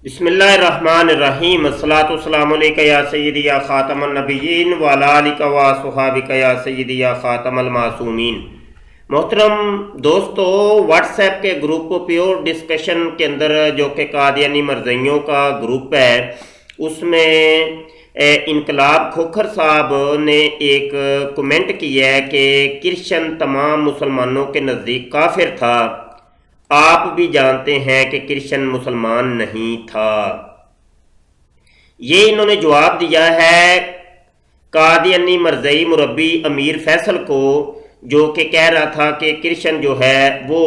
بسم اللہ الرحمن الرحیم الصلاۃ والسلام علیک یا سیدی یا خاتم النبیین وعلی آلک و صحابک یا سیدی یا خاتم المعصومین۔ محترم دوستو، واٹس ایپ کے گروپ پیور ڈسکشن کے اندر جو کہ قادیانی مرزائیوں کا گروپ ہے، اس میں انقلاب کھوکھر صاحب نے ایک کمنٹ کیا ہے کہ کرسچن تمام مسلمانوں کے نزدیک کافر تھا۔ آپ بھی جانتے ہیں کہ کرسچن مسلمان نہیں تھا۔ یہ انہوں نے جواب دیا ہے قادیانی مرزائی مربی امیر فیصل کو، جو کہ کہہ رہا تھا کہ کرسچن جو ہے وہ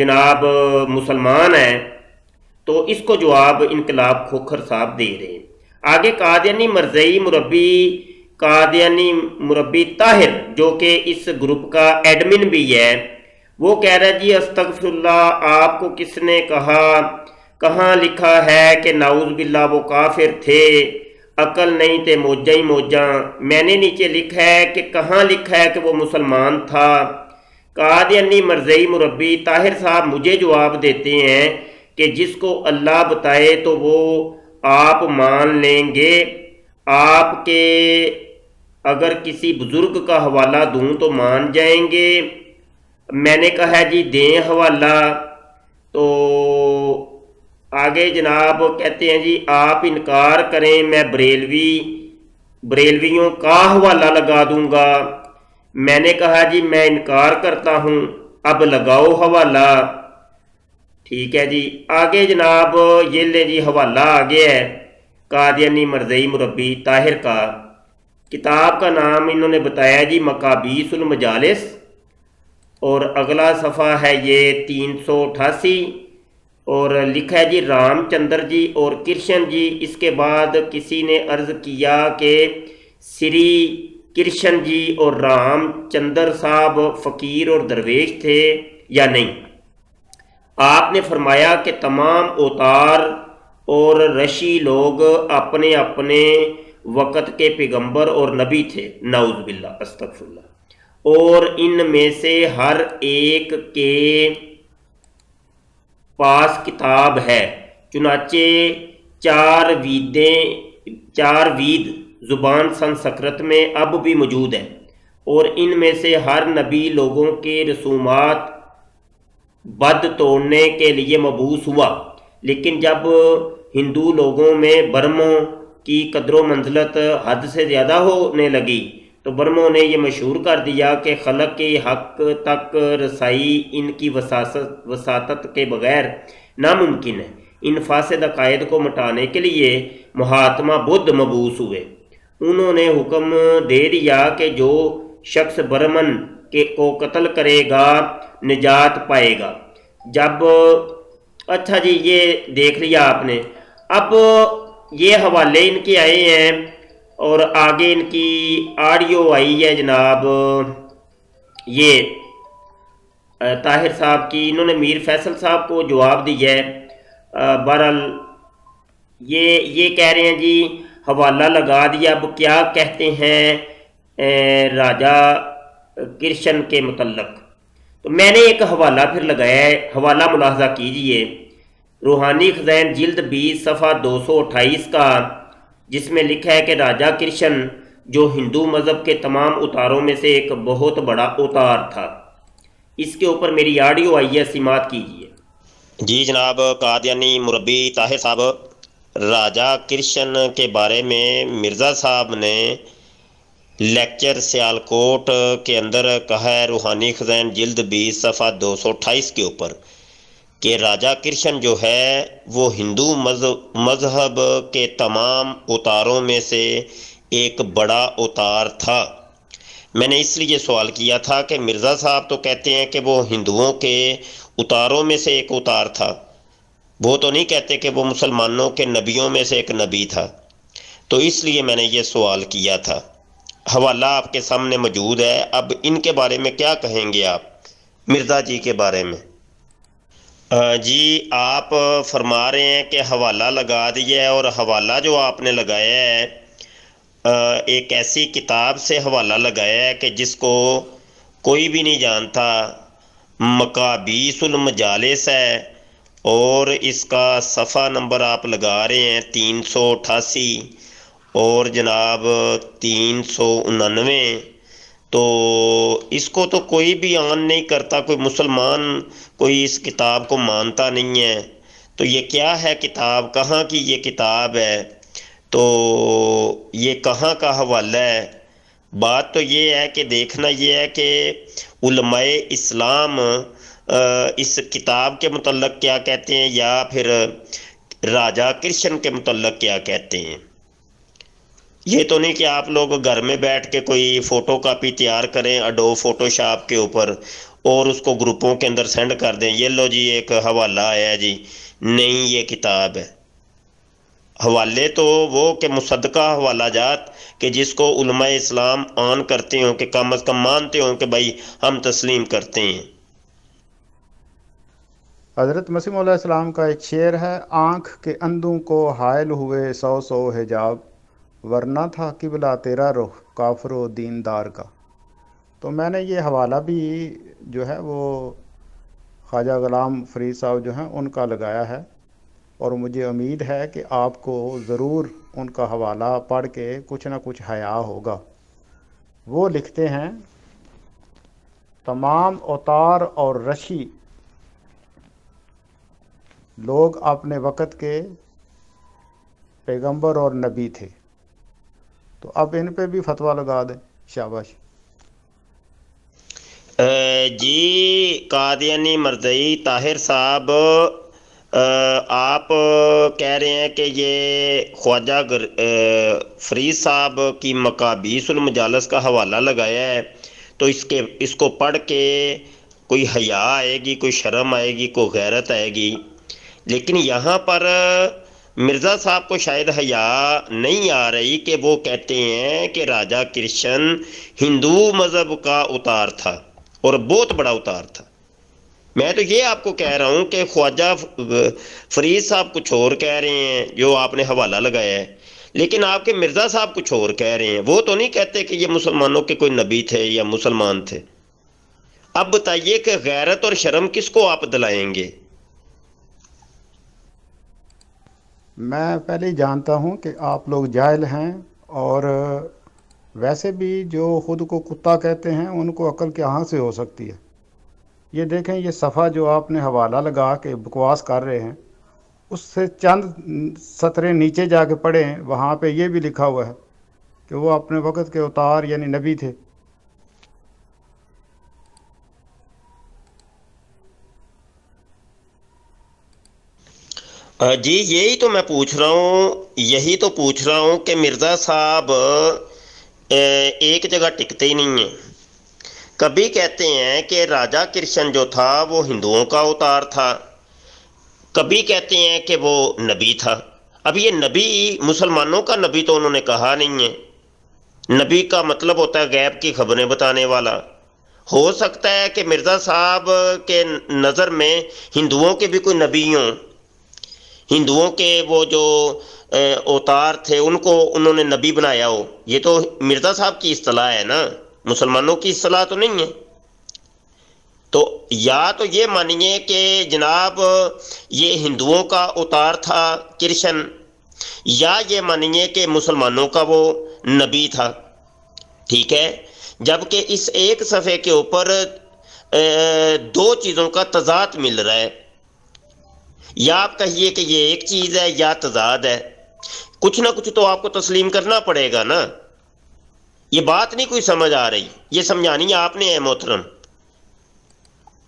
جناب مسلمان ہے۔ تو اس کو جواب انقلاب کھوکھر صاحب دے رہے ہیں۔ آگے قادیانی مرزائی مربی قادیانی مربی طاہر، جو کہ اس گروپ کا ایڈمن بھی ہے، وہ کہہ رہا ہے جی استغفر اللہ، آپ کو کس نے کہا؟ کہاں لکھا ہے کہ نعوذ باللہ وہ کافر تھے؟ عقل نہیں تے موجہ ہی موجہ۔ میں نے نیچے لکھا ہے کہ کہاں لکھا ہے کہ وہ مسلمان تھا؟ قادیانی مرزائی مربی طاہر صاحب مجھے جواب دیتے ہیں کہ جس کو اللہ بتائے تو وہ آپ مان لیں گے۔ آپ کے اگر کسی بزرگ کا حوالہ دوں تو مان جائیں گے؟ میں نے کہا ہے جی دیں حوالہ۔ تو آگے جناب کہتے ہیں جی آپ انکار کریں میں بریلویوں کا حوالہ لگا دوں گا۔ میں نے کہا جی میں انکار کرتا ہوں، اب لگاؤ حوالہ۔ ٹھیک ہے جی، آگے جناب یہ لے جی حوالہ آگے ہے قادیانی مرزائی مربی طاہر کا۔ کتاب کا نام انہوں نے بتایا جی مقابیس المجالس، اور اگلا صفحہ ہے یہ 388، اور لکھا ہے جی رام چندر جی اور کرشن جی۔ اس کے بعد کسی نے عرض کیا کہ سری کرشن جی اور رام چندر صاحب فقیر اور درویش تھے یا نہیں؟ آپ نے فرمایا کہ تمام اوتار اور رشی لوگ اپنے اپنے وقت کے پیغمبر اور نبی تھے، نعوذ باللہ استغفر اللہ، اور ان میں سے ہر ایک کے پاس کتاب ہے۔ چنانچہ چار وید زبان سنسکرت میں اب بھی موجود ہے، اور ان میں سے ہر نبی لوگوں کے رسومات بد توڑنے کے لیے مبعوث ہوا۔ لیکن جب ہندو لوگوں میں برموں کی قدر و منزلت حد سے زیادہ ہونے لگی تو برموں نے یہ مشہور کر دیا کہ خلق کے حق تک رسائی ان کی وساطت کے بغیر ناممکن ہے۔ ان فاسد عقائد کو مٹانے کے لیے مہاتما بدھ مبعوث ہوئے۔ انہوں نے حکم دے دیا کہ جو شخص برمن کو قتل کرے گا نجات پائے گا۔ جب اچھا جی یہ دیکھ لیا آپ نے۔ اب یہ حوالے ان کے آئے ہیں، اور آگے ان کی آڈیو آئی ہے جناب یہ طاہر صاحب کی۔ انہوں نے میر فیصل صاحب کو جواب دیا ہے۔ بہرحال یہ کہہ رہے ہیں جی حوالہ لگا دیا، اب کیا کہتے ہیں راجہ کرشن کے متعلق؟ تو میں نے ایک حوالہ پھر لگایا ہے، حوالہ ملاحظہ کیجئے، روحانی خزائن جلد 20 صفحہ 228 کا، جس میں لکھا ہے کہ راجہ کرشن جو ہندو مذہب کے تمام اتاروں میں سے ایک بہت بڑا اتار تھا۔ اس کے اوپر میری آڈیو آئی ہے، سماعت کیجئے۔ جی جناب قادیانی مربی طاہر صاحب، راجہ کرشن کے بارے میں مرزا صاحب نے لیکچر سیالکوٹ کے اندر کہا ہے، روحانی خزائن جلد 20 صفحہ 228 کے اوپر، کہ راجہ کرشن جو ہے وہ ہندو مذہب کے تمام اتاروں میں سے ایک بڑا اتار تھا۔ میں نے اس لیے سوال کیا تھا کہ مرزا صاحب تو کہتے ہیں کہ وہ ہندوؤں کے اتاروں میں سے ایک اتار تھا، وہ تو نہیں کہتے کہ وہ مسلمانوں کے نبیوں میں سے ایک نبی تھا۔ تو اس لیے میں نے یہ سوال کیا تھا۔ حوالہ آپ کے سامنے موجود ہے، اب ان کے بارے میں کیا کہیں گے آپ، مرزا جی کے بارے میں؟ جی آپ فرما رہے ہیں کہ حوالہ لگا دیا ہے، اور حوالہ جو آپ نے لگایا ہے ایک ایسی کتاب سے حوالہ لگایا ہے کہ جس کو کوئی بھی نہیں جانتا، مقابیس المجالس ہے، اور اس کا صفحہ نمبر آپ لگا رہے ہیں 388 اور جناب 399۔ تو اس کو تو کوئی بھی آن نہیں کرتا، کوئی مسلمان کوئی اس کتاب کو مانتا نہیں ہے۔ تو یہ کیا ہے کتاب، کہاں کی یہ کتاب ہے، تو یہ کہاں کا حوالہ ہے؟ بات تو یہ ہے کہ دیکھنا یہ ہے کہ علماء اسلام اس کتاب کے متعلق کیا کہتے ہیں، یا پھر راجا کرشن کے متعلق کیا کہتے ہیں۔ یہ تو نہیں کہ آپ لوگ گھر میں بیٹھ کے کوئی فوٹو کاپی تیار کریں اڈو فوٹو شاپ کے اوپر اور اس کو گروپوں کے اندر سینڈ کر دیں، یہ لو جی ایک حوالہ آیا ہے جی، نہیں یہ کتاب ہے۔ حوالے تو وہ کہ مصدقہ حوالہ جات کہ جس کو علماء اسلام آن کرتے ہوں، کہ کم از کم مانتے ہوں کہ بھائی ہم تسلیم کرتے ہیں۔ حضرت مسیح علیہ السلام کا ایک شعر ہے، آنکھ کے اندھوں کو حائل ہوئے سو سو حجاب، ورنہ تھا قبلہ تیرا رخ کافر و دیندار کا۔ تو میں نے یہ حوالہ بھی جو ہے وہ خواجہ غلام فرید صاحب جو ہیں ان کا لگایا ہے، اور مجھے امید ہے کہ آپ کو ضرور ان کا حوالہ پڑھ کے کچھ نہ کچھ حیا ہوگا۔ وہ لکھتے ہیں، تمام اوتار اور رشی لوگ اپنے وقت کے پیغمبر اور نبی تھے، تو اب ان پہ بھی فتویٰ لگا دیں، شاباش۔ جی قادیانی مرزئی طاہر صاحب، آپ کہہ رہے ہیں کہ یہ خواجہ فرید صاحب کی مقابیس المجالس کا حوالہ لگایا ہے، تو اس کو پڑھ کے کوئی حیا آئے گی، کوئی شرم آئے گی، کوئی غیرت آئے گی۔ لیکن یہاں پر مرزا صاحب کو شاید حیا نہیں آ رہی کہ وہ کہتے ہیں کہ راجا کرشن ہندو مذہب کا اتار تھا، اور بہت بڑا اتار تھا۔ میں تو یہ آپ کو کہہ رہا ہوں کہ خواجہ فرید صاحب کچھ اور کہہ رہے ہیں جو آپ نے حوالہ لگایا ہے، لیکن آپ کے مرزا صاحب کچھ اور کہہ رہے ہیں۔ وہ تو نہیں کہتے کہ یہ مسلمانوں کے کوئی نبی تھے یا مسلمان تھے۔ اب بتائیے کہ غیرت اور شرم کس کو آپ دلائیں گے؟ میں پہلے ہی جانتا ہوں کہ آپ لوگ جاہل ہیں، اور ویسے بھی جو خود کو کتا کہتے ہیں ان کو عقل کہاں سے ہو سکتی ہے۔ یہ دیکھیں، یہ صفحہ جو آپ نے حوالہ لگا کے بکواس کر رہے ہیں، اس سے چند سطریں نیچے جا کے پڑھیں، وہاں پہ یہ بھی لکھا ہوا ہے کہ وہ اپنے وقت کے اوتار یعنی نبی تھے۔ جی یہی تو میں پوچھ رہا ہوں، یہی تو پوچھ رہا ہوں کہ مرزا صاحب ایک جگہ ٹکتے ہی نہیں ہیں۔ کبھی کہتے ہیں کہ راجا کرشن جو تھا وہ ہندوؤں کا اوتار تھا، کبھی کہتے ہیں کہ وہ نبی تھا۔ اب یہ نبی، مسلمانوں کا نبی تو انہوں نے کہا نہیں ہے۔ نبی کا مطلب ہوتا ہے غیب کی خبریں بتانے والا۔ ہو سکتا ہے کہ مرزا صاحب کے نظر میں ہندوؤں کے بھی کوئی نبی ہوں، ہندوؤں کے وہ جو اوتار تھے ان کو انہوں نے نبی بنایا ہو۔ یہ تو مرزا صاحب کی اصطلاح ہے نا، مسلمانوں کی اصطلاح تو نہیں ہے۔ تو یا تو یہ مانیے کہ جناب یہ ہندوؤں کا اوتار تھا کرشن، یا یہ مانیے کہ مسلمانوں کا وہ نبی تھا، ٹھیک ہے؟ جبکہ اس ایک صفحے کے اوپر دو چیزوں کا تضاد مل رہا ہے۔ یا آپ کہیے کہ یہ ایک چیز ہے یا تضاد ہے، کچھ نہ کچھ تو آپ کو تسلیم کرنا پڑے گا نا۔ یہ بات نہیں کوئی سمجھ آ رہی، یہ سمجھانی آپ نے ہے محترم۔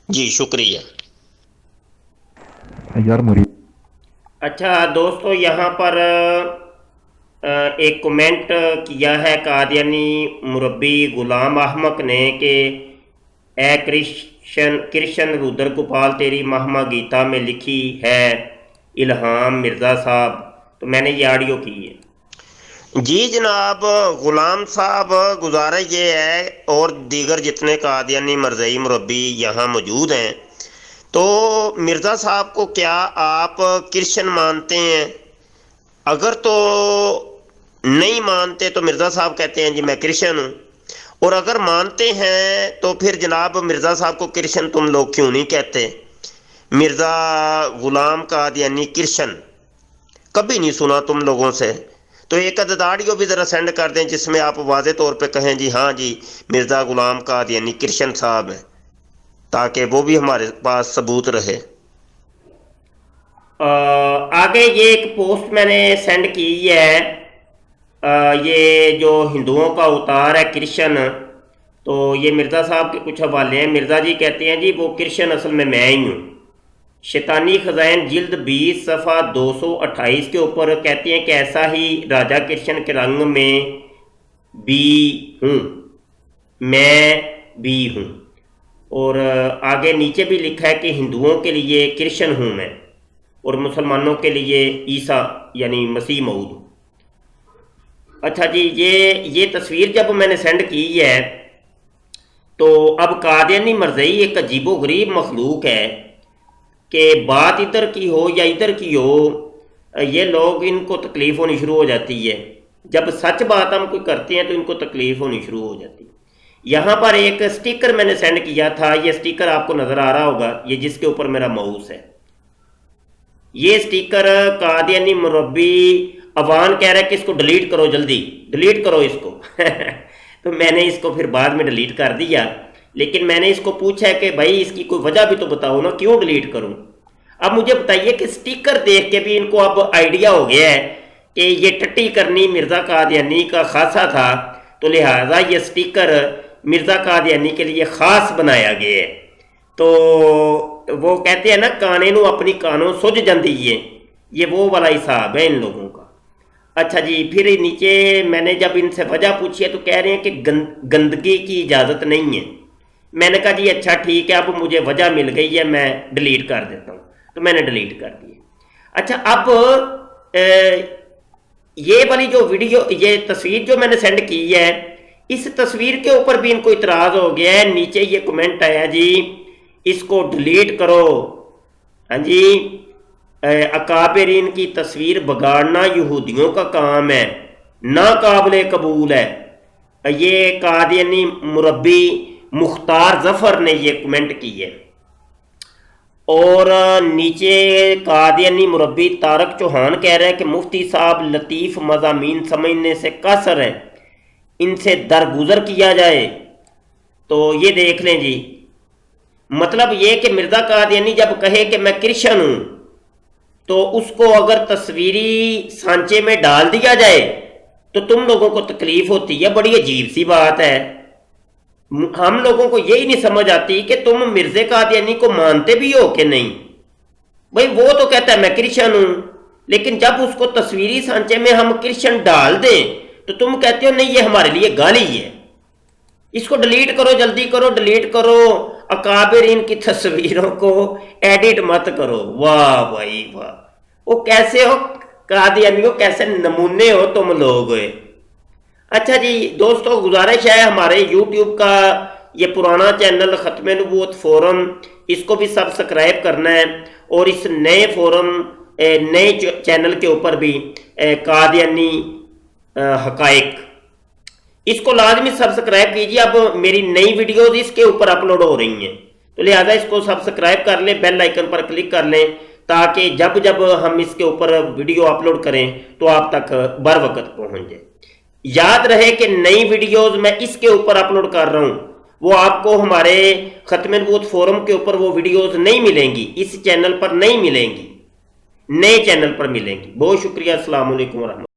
جی شکریہ۔ یار مرید اچھا دوستو، یہاں پر ایک کومنٹ کیا ہے قادیانی مربی غلام احمق نے کہ اے کرشن رودر گوپال، تیری مہما گیتا میں لکھی ہے الہام مرزا صاحب، تو میں نے یہ آڈیو کی ہے۔ جی جناب غلام صاحب، گزارش یہ ہے، اور دیگر جتنے قادیانی مرزئی مربی یہاں موجود ہیں، تو مرزا صاحب کو کیا آپ کرشن مانتے ہیں؟ اگر تو نہیں مانتے تو مرزا صاحب کہتے ہیں جی میں کرشن ہوں، اور اگر مانتے ہیں تو پھر جناب مرزا صاحب کو کرشن تم لوگ کیوں نہیں کہتے؟ مرزا غلام قادیانی کرشن، کبھی نہیں سنا تم لوگوں سے. تو ایک عدد آڈیو بھی ذرا سینڈ کر دیں جس میں آپ واضح طور پہ کہیں جی ہاں جی مرزا غلام قادیانی کرشن صاحب ہیں، تاکہ وہ بھی ہمارے پاس ثبوت رہے. آگے یہ ایک پوسٹ میں نے سینڈ کی ہے، یہ جو ہندوؤں کا اوتار ہے کرشن، تو یہ مرزا صاحب کے کچھ حوالے ہیں. مرزا جی کہتے ہیں جی وہ کرشن اصل میں ہی ہوں. شیطانی خزائن جلد 20 صفحہ 228 کے اوپر کہتے ہیں کہ ایسا ہی راجہ کرشن کے رنگ میں بھی ہوں، میں بھی ہوں. اور آگے نیچے بھی لکھا ہے کہ ہندوؤں کے لیے کرشن ہوں میں، اور مسلمانوں کے لیے عیسیٰ یعنی مسیح موعود. اچھا جی، یہ تصویر جب میں نے سینڈ کی ہے تو اب قادیانی مرزائی ایک عجیب و غریب مخلوق ہے کہ بات ادھر کی ہو یا ادھر کی ہو، یہ لوگ ان کو تکلیف ہونی شروع ہو جاتی ہے. جب سچ بات ہم کوئی کرتے ہیں تو ان کو تکلیف ہونی شروع ہو جاتی ہے. یہاں پر ایک سٹیکر میں نے سینڈ کیا تھا، یہ سٹیکر آپ کو نظر آ رہا ہوگا، یہ جس کے اوپر میرا ماؤس ہے. یہ سٹیکر قادیانی مربی عوان کہہ رہا ہے کہ اس کو ڈیلیٹ کرو، جلدی ڈیلیٹ کرو اس کو. تو میں نے اس کو پھر بعد میں ڈیلیٹ کر دیا، لیکن میں نے اس کو پوچھا ہے کہ بھائی اس کی کوئی وجہ بھی تو بتاؤ نا، کیوں ڈیلیٹ کروں. اب مجھے بتائیے کہ سٹیکر دیکھ کے بھی ان کو اب آئیڈیا ہو گیا ہے کہ یہ ٹٹی کرنی مرزا قادیانی کا خاصہ تھا، تو لہٰذا یہ سٹیکر مرزا قادیانی کے لیے خاص بنایا گیا ہے. تو وہ کہتے ہیں نا کانے نو اپنی کانوں سج جاندی ہے، یہ وہ والا حساب ہے ان لوگوں کا. اچھا جی، پھر نیچے میں نے جب ان سے وجہ پوچھی ہے تو کہہ رہے ہیں کہ گندگی کی اجازت نہیں ہے. میں نے کہا جی اچھا ٹھیک ہے، اب مجھے وجہ مل گئی ہے، میں ڈیلیٹ کر دیتا ہوں. تو میں نے ڈیلیٹ کر دی. اچھا، اب یہ والی جو ویڈیو، یہ تصویر جو میں نے سینڈ کی ہے، اس تصویر کے اوپر بھی ان کو اعتراض ہو گیا ہے. نیچے یہ کمنٹ آیا جی اس کو ڈیلیٹ کرو. ہاں جی، اکابرین کی تصویر بگاڑنا یہودیوں کا کام ہے، ناقابل قبول ہے. یہ قادیانی مربی مختار ظفر نے یہ کمنٹ کی ہے. اور نیچے قادیانی مربی طارق چوہان کہہ رہے ہیں کہ مفتی صاحب لطیف مضامین سمجھنے سے قاصر ہیں، ان سے درگزر کیا جائے. تو یہ دیکھ لیں جی، مطلب یہ کہ مرزا قادیانی جب کہے کہ میں کرشن ہوں تو اس کو اگر تصویری سانچے میں ڈال دیا جائے تو تم لوگوں کو تکلیف ہوتی ہے. بڑی عجیب سی بات ہے. ہم لوگوں کو یہی نہیں سمجھ آتی کہ تم مرزا قادیانی کو مانتے بھی ہو کہ نہیں. بھائی وہ تو کہتا ہے میں کرشن ہوں، لیکن جب اس کو تصویری سانچے میں ہم کرشن ڈال دیں تو تم کہتے ہو نہیں یہ ہمارے لیے گالی ہے، اس کو ڈیلیٹ کرو، جلدی کرو، ڈیلیٹ کرو، اکابرین کی تصویروں کو ایڈٹ مت کرو. واہ بھائی واہ، وہ کیسے ہو قادیانیوں، کیسے نمونے ہو تم لوگ. اچھا جی دوستو، گزارش ہے ہمارے یوٹیوب کا یہ پرانا چینل ختم نبوت فورم، اس کو بھی سبسکرائب کرنا ہے، اور اس نئے فورم نئے چینل کے اوپر بھی قادیانی حقائق، اس کو لازمی سبسکرائب کیجیے. اب میری نئی ویڈیوز اس کے اوپر اپلوڈ ہو رہی ہیں، تو لہٰذا اس کو سبسکرائب کر لیں، بیل آئیکن پر کلک کر لیں، تاکہ جب ہم اس کے اوپر ویڈیو اپلوڈ کریں تو آپ تک بر وقت پہنچ جائے. یاد رہے کہ نئی ویڈیوز میں اس کے اوپر اپلوڈ کر رہا ہوں، وہ آپ کو ہمارے ختم نبوت فورم کے اوپر وہ ویڈیوز نہیں ملیں گی، اس چینل پر نہیں ملیں گی، نئے چینل پر ملیں گی. بہت شکریہ، السلام علیکم ورحمۃ اللہ.